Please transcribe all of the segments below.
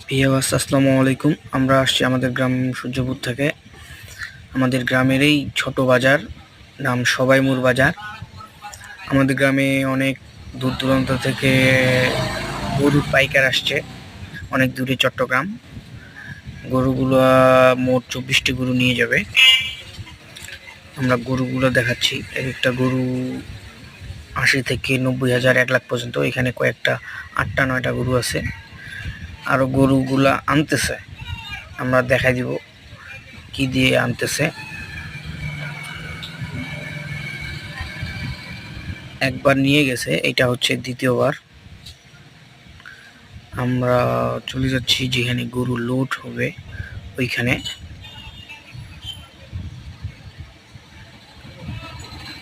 Viewers আসসালামু আলাইকুম। আমরা আসছি আমাদের গ্রাম সূর্যপুর থেকে। আমাদের গ্রামের এই ছোট বাজার, নাম সবাইমুর বাজার। আমাদের গ্রামে অনেক দূর দূরান্ত থেকে গরুর পাইকার আসছে, অনেক দূরে চট্টগ্রাম। গরুগুলো মোট 24টি গরু নিয়ে যাবে। আমরা গরুগুলো দেখাচ্ছি। এক একটা গরু 80 থেকে 90,000 1 লাখ পর্যন্ত। এখানে কয়েকটা 8টা 9টা গরু আছে। আরও গরুগুলা আনতেছে, আমরা দেখাই দিব কি দিয়ে আনতেছে। একবার নিয়ে গেছে, এটা হচ্ছে দ্বিতীয়বার। আমরা চলে যাচ্ছি যেখানে গরু লোড হবে ওইখানে।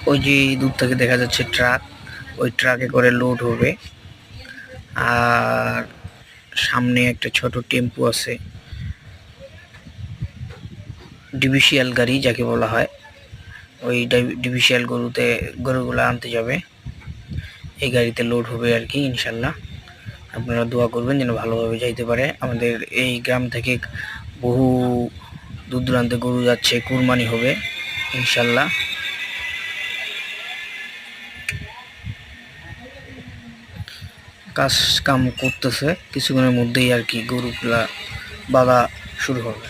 ওই যে দূর থেকে দেখা যাচ্ছে ট্রাক, ওই ট্রাকে করে লোড হবে। আর সামনে একটা ছোট টেম্পু আছে, ডিভিসিয়াল গাড়ি যাকে বলা হয়। ওই ডিভিসিয়াল গরুগুলো আনতে যাবে, এই গাড়িতে লোড হবে আর কি। ইনশাল্লাহ আপনারা দোয়া করবেন যেন ভালোভাবে যাইতে পারে। আমাদের এই গ্রাম থেকে বহু দূর দূরান্তে গরু যাচ্ছে, কুরবানি হবে ইনশাল্লাহ। কাজ কাম করতেছে, কিছুক্ষণের মধ্যেই আর কি গরুগুলা বাঁধা শুরু হবে।